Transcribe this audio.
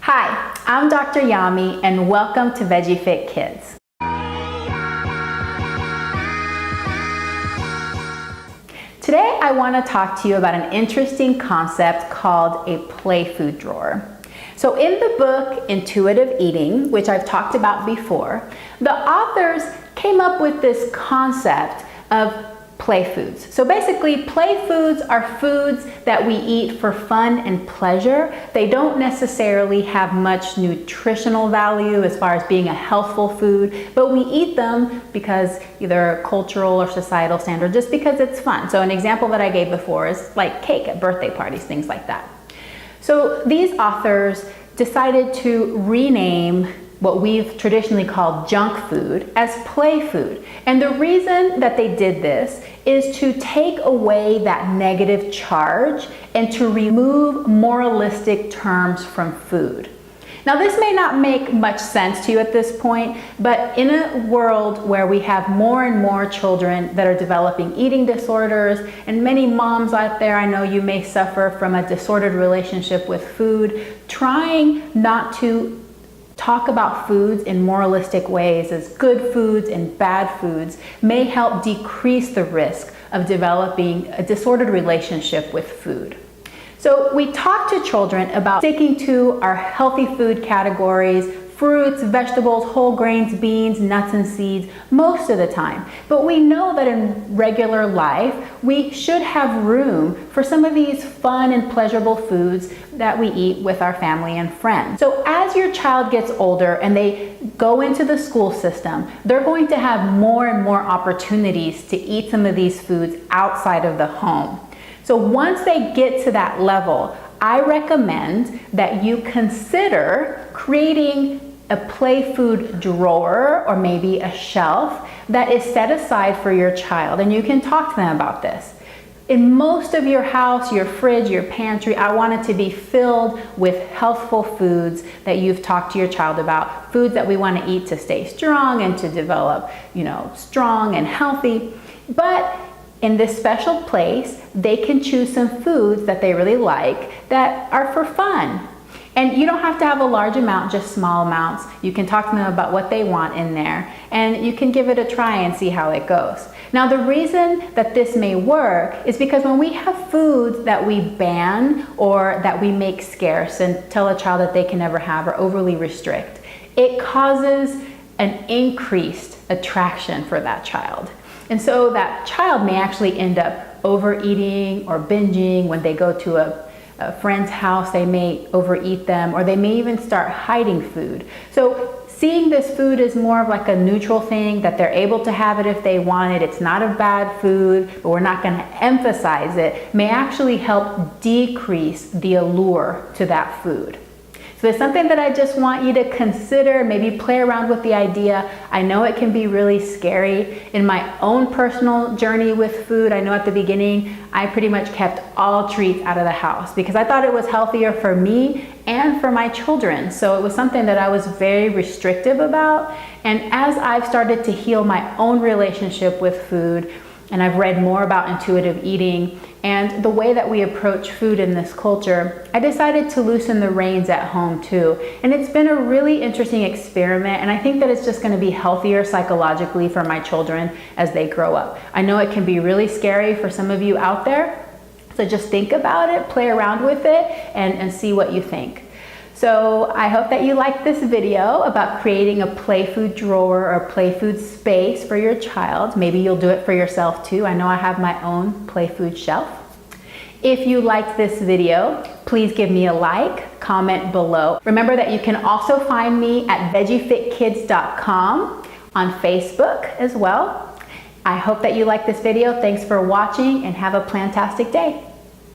Hi, I'm Dr. Yami and welcome to Veggie Fit Kids. Today I want to talk to you about an interesting concept called a play food drawer. So in the book Intuitive Eating, which I've talked about before, the authors came up with this concept of play foods. So basically, play foods are foods that we eat for fun and pleasure. They don't necessarily have much nutritional value as far as being a healthful food, but we eat them because either cultural or societal standard, just because it's fun. So an example that I gave before is like cake at birthday parties, things like that. So these authors decided to rename what we've traditionally called junk food as play food. And the reason that they did this is to take away that negative charge and to remove moralistic terms from food. Now, this may not make much sense to you at this point, but in a world where we have more and more children that are developing eating disorders, and many moms out there, I know you may suffer from a disordered relationship with food, trying not to talk about foods in moralistic ways as good foods and bad foods may help decrease the risk of developing a disordered relationship with food. So we talk to children about sticking to our healthy food categories, fruits, vegetables, whole grains, beans, nuts, and seeds most of the time. But we know that in regular life, we should have room for some of these fun and pleasurable foods that we eat with our family and friends. So as your child gets older and they go into the school system, they're going to have more and more opportunities to eat some of these foods outside of the home. So once they get to that level, I recommend that you consider creating a play food drawer or maybe a shelf that is set aside for your child, and you can talk to them about this. In most of your house, your fridge, your pantry, I want it to be filled with healthful foods that you've talked to your child about, foods that we want to eat to stay strong and to develop, strong and healthy. But in this special place, they can choose some foods that they really like that are for fun. And you don't have to have a large amount, just small amounts. You can talk to them about what they want in there, and you can give it a try and see how it goes. Now, the reason that this may work is because when we have foods that we ban or that we make scarce and tell a child that they can never have or overly restrict, it causes an increased attraction for that child. And so that child may actually end up overeating or binging. When they go to a friend's house, they may overeat them, or they may even start hiding food. So seeing this food as more of like a neutral thing, that they're able to have it if they want it, it's not a bad food, but we're not going to emphasize it, may actually help decrease the allure to that food. So it's something that I just want you to consider, maybe play around with the idea. I know it can be really scary. In my own personal journey with food, I know at the beginning, I pretty much kept all treats out of the house because I thought it was healthier for me and for my children. So it was something that I was very restrictive about. And as I've started to heal my own relationship with food, and I've read more about intuitive eating and the way that we approach food in this culture, I decided to loosen the reins at home too. And it's been a really interesting experiment, and I think that it's just going to be healthier psychologically for my children as they grow up. I know it can be really scary for some of you out there, so just think about it, play around with it, and see what you think. So I hope that you liked this video about creating a play food drawer or play food space for your child. Maybe you'll do it for yourself too. I know I have my own play food shelf. If you liked this video, please give me a like, comment below. Remember that you can also find me at veggiefitkids.com on Facebook as well. I hope that you liked this video. Thanks for watching and have a plantastic day.